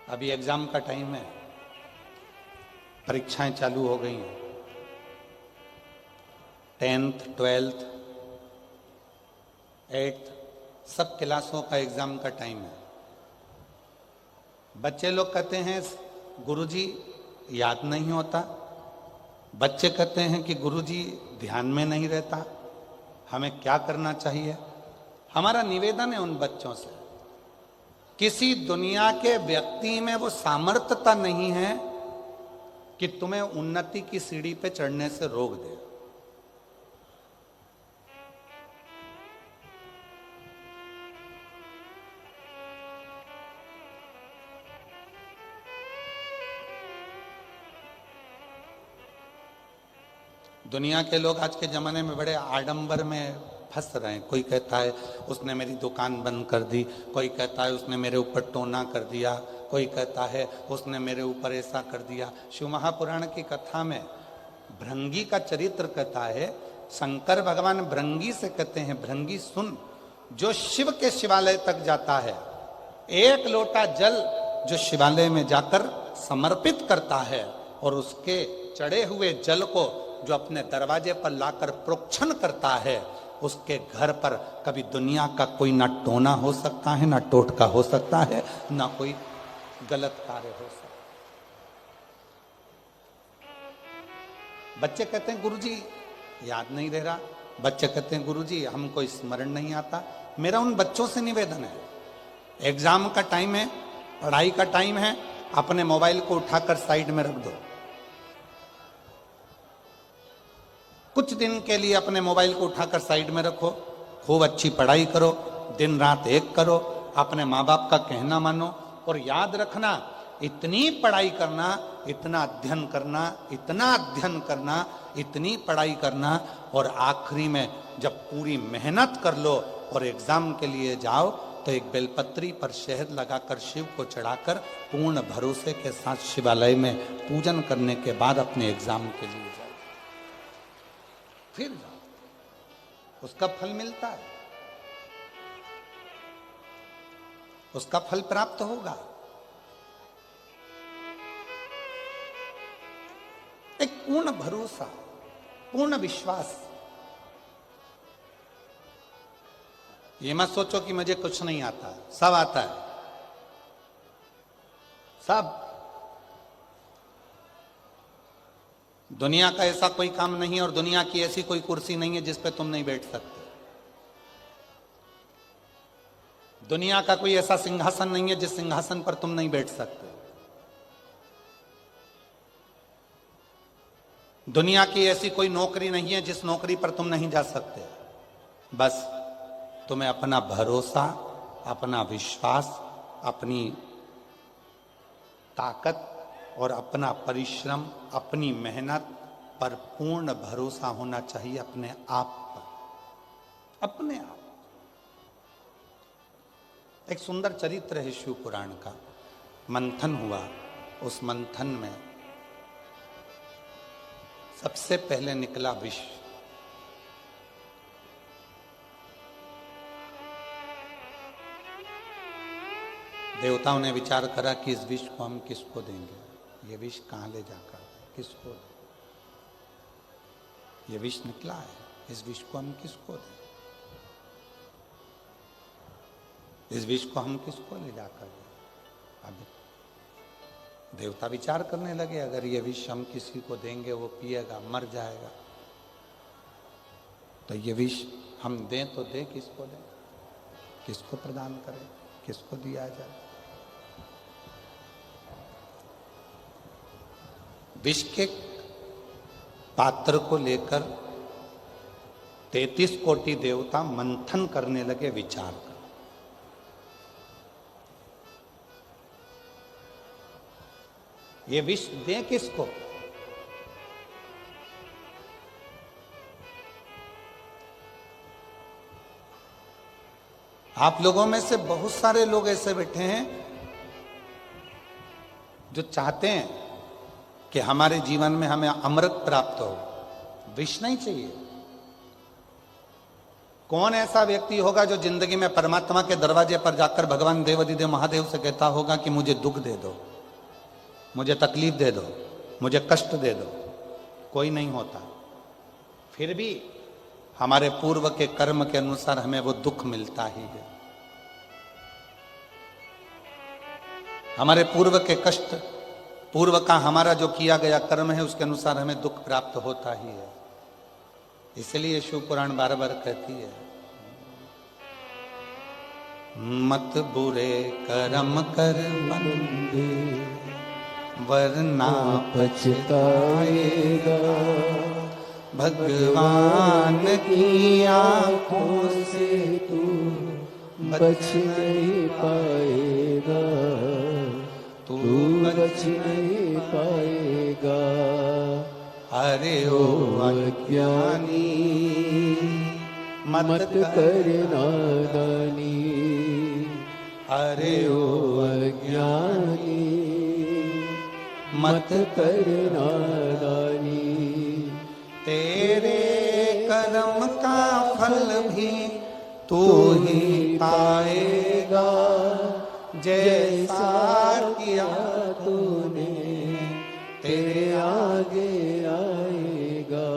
अभी एग्जाम का टाइम है, परीक्षाएं चालू हो गई हैं। 10th, 12th, 8th सब क्लासों का एग्जाम का टाइम है। बच्चे लोग कहते हैं गुरुजी याद नहीं होता, बच्चे कहते हैं कि गुरुजी ध्यान में नहीं रहता, हमें क्या करना चाहिए। हमारा निवेदन है उन बच्चों से, किसी दुनिया के व्यक्ति में वो सामर्थ्यता नहीं है कि तुम्हें उन्नति की सीढ़ी पे चढ़ने से रोक दे। दुनिया के लोग आज के ज़माने में बड़े आडंबर में फंस रहे हैं। कोई कहता है उसने मेरी दुकान बंद कर दी, कोई कहता है उसने मेरे ऊपर टोना कर दिया, कोई कहता है उसने मेरे ऊपर ऐसा कर दिया। शिव महापुराण की कथा में भृंगी का चरित्र कहता है, शंकर भगवान भृंगी से कहते हैं, भृंगी सुन, जो शिव के शिवालय तक जाता है, एक लोटा जल जो शिवालय में जाकर समर्पित करता है और उसके चढ़े हुए जल को जो अपने दरवाजे पर लाकर प्रोक्षण करता है, उसके घर पर कभी दुनिया का कोई ना टोना हो सकता है, ना टोटका हो सकता है, ना कोई गलत कार्य हो सकता है। बच्चे कहते हैं गुरुजी याद नहीं रह रहा, बच्चे कहते हैं गुरुजी हमको स्मरण नहीं आता। मेरा उन बच्चों से निवेदन है, एग्जाम का टाइम है, पढ़ाई का टाइम है, अपने मोबाइल को उठाकर साइड में रख दो। कुछ दिन के लिए अपने मोबाइल को उठाकर साइड में रखो, खूब अच्छी पढ़ाई करो, दिन रात एक करो, अपने माँ बाप का कहना मानो और याद रखना, इतनी पढ़ाई करना, इतना अध्ययन करना, इतना अध्ययन करना, इतनी पढ़ाई करना और आखिरी में जब पूरी मेहनत कर लो और एग्जाम के लिए जाओ तो एक बेलपत्री पर शहद लगाकर शिव को चढ़ाकर पूर्ण भरोसे के साथ शिवालय में पूजन करने के बाद अपने एग्जाम के लिए जाओ, फिर जाओ, उसका फल मिलता है, उसका फल प्राप्त होगा। एक पूर्ण भरोसा, पूर्ण विश्वास। ये मत सोचो कि मुझे कुछ नहीं आता, सब आता है, सब। दुनिया का ऐसा कोई काम नहीं है और दुनिया की ऐसी कोई कुर्सी नहीं है जिस पे तुम नहीं बैठ सकते। दुनिया का कोई ऐसा सिंहासन नहीं है जिस सिंहासन पर तुम नहीं बैठ सकते। दुनिया की ऐसी कोई नौकरी नहीं है जिस नौकरी पर तुम नहीं जा सकते। बस तुम्हें अपना भरोसा, अपना विश्वास, अपनी ताकत और अपना परिश्रम, अपनी मेहनत पर पूर्ण भरोसा होना चाहिए, अपने आप पर, अपने आप। एक सुंदर चरित्र है शिव पुराण का। मंथन हुआ, उस मंथन में सबसे पहले निकला विष। देवताओं ने विचार करा कि इस विष को हम किसको देंगे, ये विष कहाँ ले जाकर किसको दें। ये विष निकला है, इस विष को हम किसको दें, इस विष को हम किसको ले जाकर दें। अब देवता विचार करने लगे, अगर ये विष हम किसी को देंगे वो पिएगा मर जाएगा, तो ये विष हम दें तो दें किसको दें, किसको प्रदान करें, किसको दिया जाए। विष के पात्र को लेकर 33 कोटि देवता मंथन करने लगे, विचार कर। ये विष दें किसको? आप लोगों में से बहुत सारे लोग ऐसे बैठे हैं जो चाहते हैं कि हमारे जीवन में हमें अमृत प्राप्त हो, विष नहीं चाहिए। कौन ऐसा व्यक्ति होगा जो जिंदगी में परमात्मा के दरवाजे पर जाकर भगवान देवाधिदेव महादेव से कहता होगा कि मुझे दुख दे दो, मुझे तकलीफ दे दो, मुझे कष्ट दे दो? कोई नहीं होता। फिर भी हमारे पूर्व के कर्म के अनुसार हमें वो दुख मिलता ही है। हमारे पूर्व के कष्ट, पूर्व का हमारा जो किया गया कर्म है उसके अनुसार हमें दुख प्राप्त होता ही है। इसलिए शिव पुराण बार बार कहती है, मत बुरे कर्म कर बंदे वरना पछताएगा, भगवान की आंखों से तू बच नहीं पाएगा, तू बच नहीं पाएगा। अरे ओ अज्ञानी मत कर नादानी, अरे ओ अज्ञानी मत कर नादानी। तेरे कर्म का फल भी तू ही पाएगा, जैसा किया तूने तेरे आगे आएगा।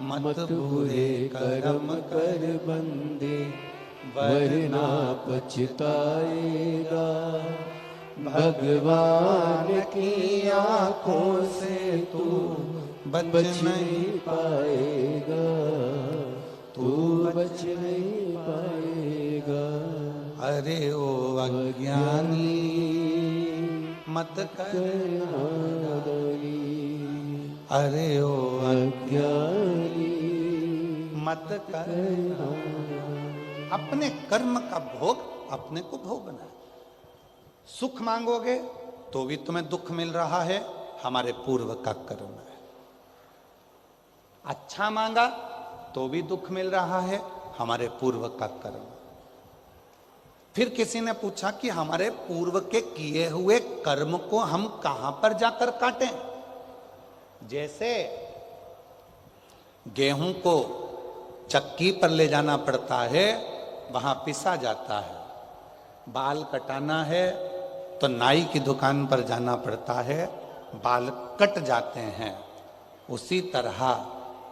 मत बुरे कर्म कर बंदे वरना पछताएगा, भगवान की आंखों से तू बच नहीं पाएगा, तू बच नहीं पाएगा। अरे ओ अज्ञानी मत कर नादानी, अरे ओ अज्ञानी मत कर नादानी। अपने कर्म का भोग अपने को भोगना है। सुख मांगोगे तो भी तुम्हें दुख मिल रहा है, हमारे पूर्व का कर्म है। अच्छा मांगा तो भी दुख मिल रहा है, हमारे पूर्व का कर्म। फिर किसी ने पूछा कि हमारे पूर्व के किए हुए कर्म को हम कहां पर जाकर काटें? जैसे गेहूं को चक्की पर ले जाना पड़ता है, वहां पिसा जाता है। बाल कटाना है तो नाई की दुकान पर जाना पड़ता है, बाल कट जाते हैं। उसी तरह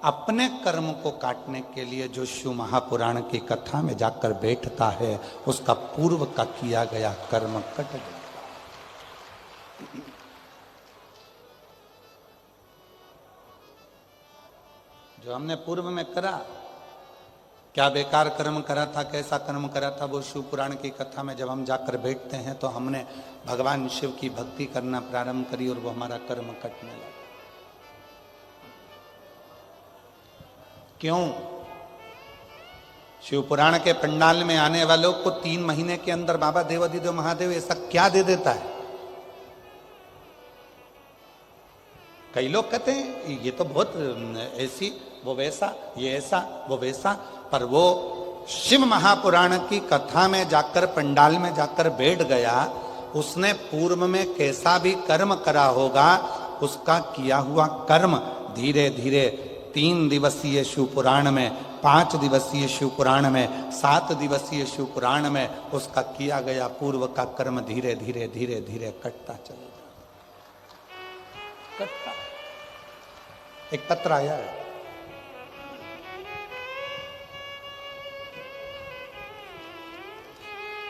अपने कर्म को काटने के लिए जो शिव महापुराण की कथा में जाकर बैठता है, उसका पूर्व का किया गया कर्म कट जाता है। जो हमने पूर्व में करा, क्या बेकार कर्म करा था, कैसा कर्म करा था, वो शिव पुराण की कथा में जब हम जाकर बैठते हैं तो हमने भगवान शिव की भक्ति करना प्रारंभ करी और वो हमारा कर्म कटने लगा। क्यों? शिव पुराण के पंडाल में आने वालों को 3 महीने के अंदर बाबा देवाधिदेव महादेव ऐसा क्या दे देता है? कई लोग कहते हैं ये तो बहुत ऐसी, वो वैसा, ये ऐसा, वो वैसा, पर वो शिव महापुराण की कथा में जाकर, पंडाल में जाकर बैठ गया, उसने पूर्व में कैसा भी कर्म करा होगा, उसका किया हुआ कर्म धीरे धीरे 3 दिवसीय शिव पुराण में, 5 दिवसीय शिव पुराण में, 7 दिवसीय शिव पुराण में उसका किया गया पूर्व का कर्म धीरे धीरे धीरे धीरे कटता चलेगा, कटता। एक पत्र आया है,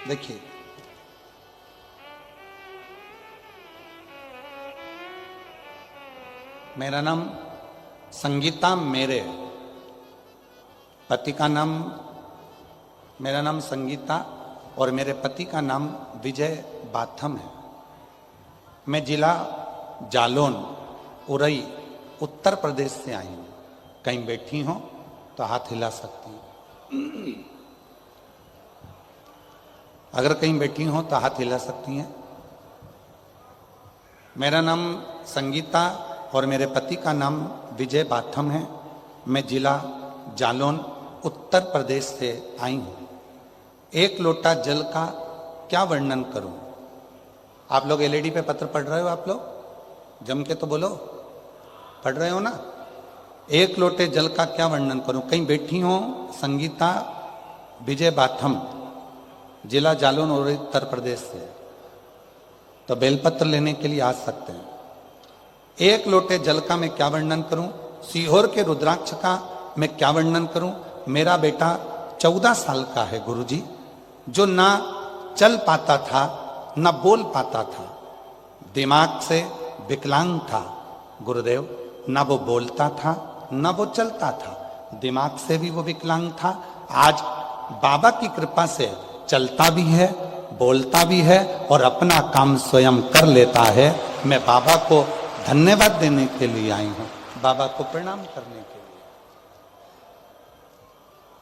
देखिए, मेरा नाम संगीता, मेरे पति का नाम, मेरा नाम संगीता और मेरे पति का नाम विजय बाथम है। मैं जिला जालौन, उरई, उत्तर प्रदेश से आई हूँ। कहीं बैठी हो तो हाथ हिला सकती हैं। अगर कहीं बैठी हो तो हाथ हिला सकती हैं। मेरा नाम संगीता और मेरे पति का नाम विजय बाथम है। मैं जिला जालौन, उत्तर प्रदेश से आई हूँ। 1 लोटा जल का क्या वर्णन करूं? आप लोग एलईडी पे पत्र पढ़ रहे हो? आप लोग जम के तो बोलो, पढ़ रहे हो ना? एक लोटे जल का क्या वर्णन करूं। कहीं बैठी हो संगीता विजय बाथम, जिला जालौन और उत्तर प्रदेश से, तो बेलपत्र लेने के लिए आ सकते हैं। एक लोटे जल का मैं क्या वर्णन करूं। सीहोर के रुद्राक्ष का मैं क्या वर्णन करूं। मेरा बेटा 14 साल का है गुरुजी, जो ना चल पाता था ना बोल पाता था, दिमाग से विकलांग था गुरुदेव। ना वो बोलता था ना वो चलता था, दिमाग से भी वो विकलांग था। आज बाबा की कृपा से चलता भी है, बोलता भी है और अपना काम स्वयं कर लेता है। मैं बाबा को धन्यवाद देने के लिए आई हूं, बाबा को प्रणाम करने के लिए।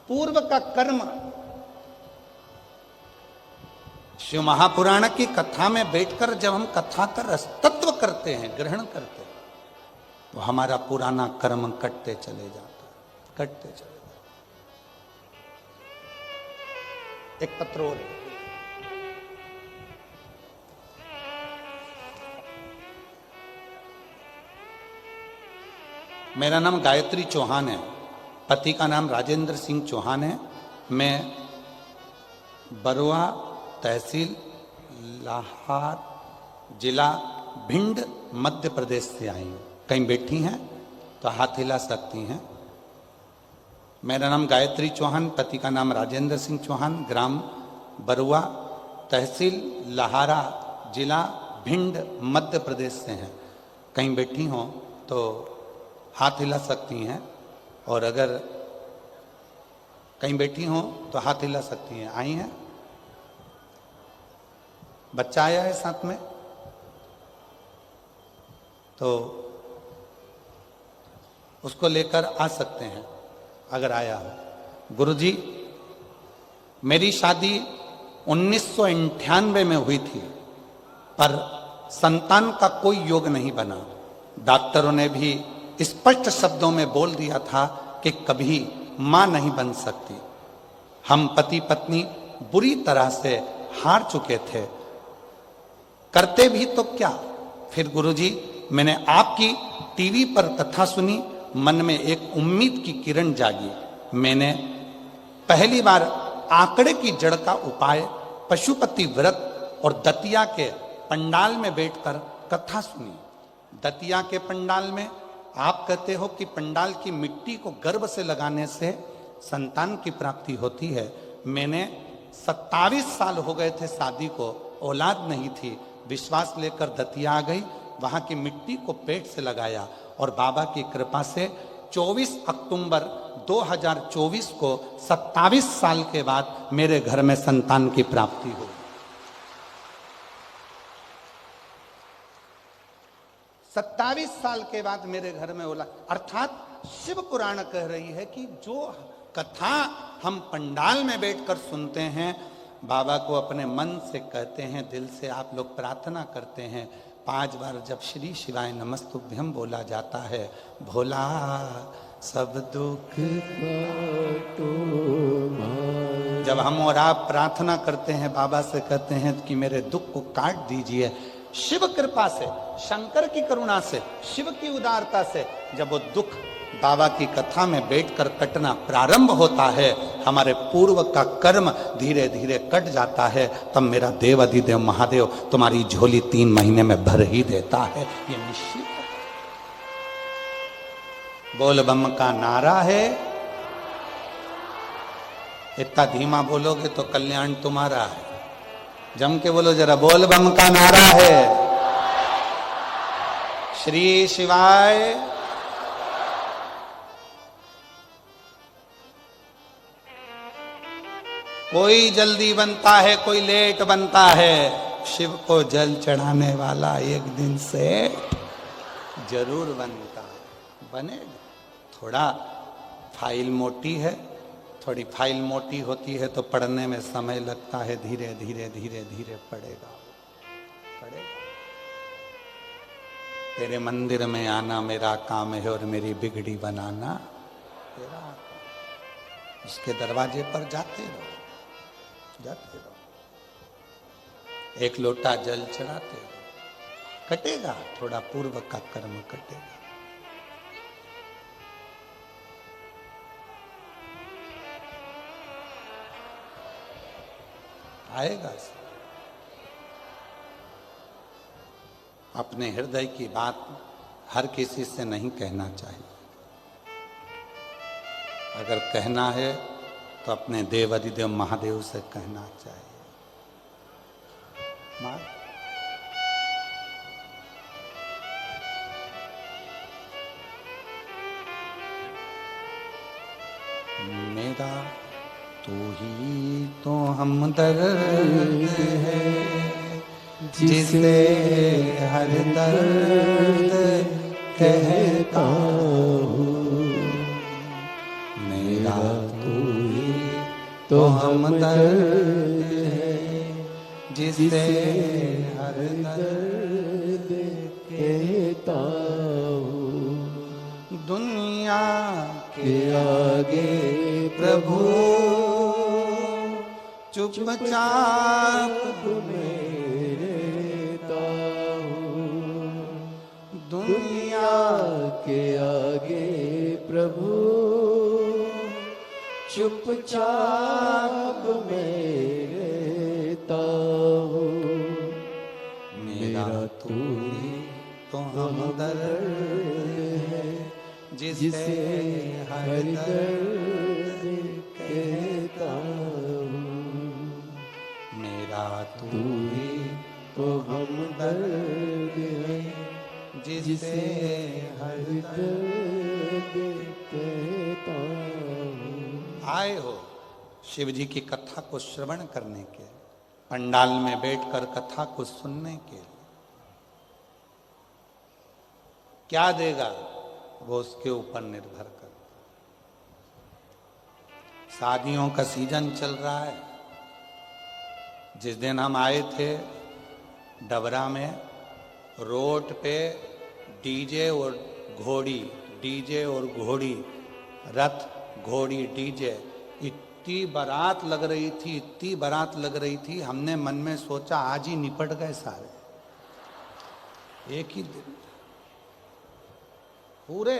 पूर्व का कर्म, शिव महापुराण की कथा में बैठकर जब हम कथा का रसतत्व करते हैं, ग्रहण करते हैं, तो हमारा पुराना कर्म कटते चले जाता है, कटते चले जाता है। एक पत्र और है। मेरा नाम गायत्री चौहान है, पति का नाम राजेंद्र सिंह चौहान है। मैं बरुआ तहसील लाहार जिला भिंड मध्य प्रदेश से आई हूँ। कहीं बैठी हैं तो हाथ हिला सकती हैं। मेरा नाम गायत्री चौहान, पति का नाम राजेंद्र सिंह चौहान, ग्राम बरुआ तहसील लाहारा जिला भिंड मध्य प्रदेश से हैं। कहीं बैठी हों तो हाथ हिला सकती हैं, और अगर कहीं बैठी हों तो हाथ हिला सकती हैं। आई हैं? बच्चा आया है साथ में तो उसको लेकर आ सकते हैं अगर आया हो। गुरुजी, मेरी शादी 1998 में हुई थी, पर संतान का कोई योग नहीं बना। डॉक्टरों ने भी स्पष्ट शब्दों में बोल दिया था कि कभी मां नहीं बन सकती। हम पति पत्नी बुरी तरह से हार चुके थे, करते भी तो क्या। फिर गुरुजी, मैंने आपकी टीवी पर कथा सुनी, मन में एक उम्मीद की किरण जागी। मैंने पहली बार आंकड़े की जड़ का उपाय, पशुपति व्रत और दतिया के पंडाल में बैठकर कथा सुनी। दतिया के पंडाल में आप कहते हो कि पंडाल की मिट्टी को गर्भ से लगाने से संतान की प्राप्ति होती है। मैंने 27 साल हो गए थे शादी को, औलाद नहीं थी। विश्वास लेकर दतिया आ गई, वहां की मिट्टी को पेट से लगाया और बाबा की कृपा से 24 अक्टूबर 2024 को 27 साल के बाद मेरे घर में संतान की प्राप्ति हुई। 27 साल के बाद मेरे घर में औलाद, अर्थात शिव पुराण कह रही है कि जो कथा हम पंडाल में बैठकर सुनते हैं, बाबा को अपने मन से कहते हैं, दिल से आप लोग प्रार्थना करते हैं, 5 बार जब श्री शिवाय नमस्तुभ्यम बोला जाता है, भोला सब दुख जब हम और आप प्रार्थना करते हैं, बाबा से कहते हैं कि मेरे दुख को काट दीजिए, शिव कृपा से, शंकर की करुणा से, शिव की उदारता से जब वो दुख बाबा की कथा में बैठकर कटना प्रारंभ होता है, हमारे पूर्व का कर्म धीरे धीरे कट जाता है, तब मेरा देव अधिदेव महादेव तुम्हारी झोली 3 महीने में भर ही देता है। ये निश्चित है। बोल बम का नारा है, इतना धीमा बोलोगे तो कल्याण तुम्हारा है। जम के बोलो जरा, बोल बम का नारा है, श्री शिवाय। कोई जल्दी बनता है, कोई लेट बनता है, शिव को जल चढ़ाने वाला एक दिन से जरूर बनता है, बनेगा। थोड़ा फाइल मोटी है, थोड़ी फाइल मोटी होती है तो पढ़ने में समय लगता है, धीरे धीरे धीरे धीरे पढ़ेगा पढ़ेगा। तेरे मंदिर में आना मेरा काम है और मेरी बिगड़ी बनाना तेरा काम। इसके दरवाजे पर जाते रहो, जाते रहो, एक लोटा जल चढ़ाते रहो, कटेगा, थोड़ा पूर्व का कर्म कटेगा। आएगा। अपने हृदय की बात हर किसी से नहीं कहना चाहिए। अगर कहना है तो अपने देव अधिदेव महादेव से कहना चाहिए। मेरा तू ही तो हमदर्द है, जिसे हर दर्द कहता हूँ। मेरा तू ही तो हमदर्द है, जिसे हर दर्द कहता हूँ। दुनिया के आगे प्रभु चुपचाप मेरे हूँ। दुनिया के आगे प्रभु चुपचाप मेरे हूँ। मेरा तू ही तो हमदर्द है, जिसे हर दर्द कहता हूँ। मेरा तू ही तो हमदर्द है, जिसे हर दर्द कहता हूँ। आए हो शिव जी की कथा को श्रवण करने के, पंडाल में बैठकर कथा को सुनने के लिए। क्या देगा वो उसके ऊपर निर्भर करता। शादियों का सीजन चल रहा है। जिस दिन हम आए थे डबरा में, रोड पे डीजे और घोड़ी, रथ घोड़ी डीजे, इतनी बारात लग रही थी। हमने मन में सोचा आज ही निपट गए सारे, एक ही दिन पूरे।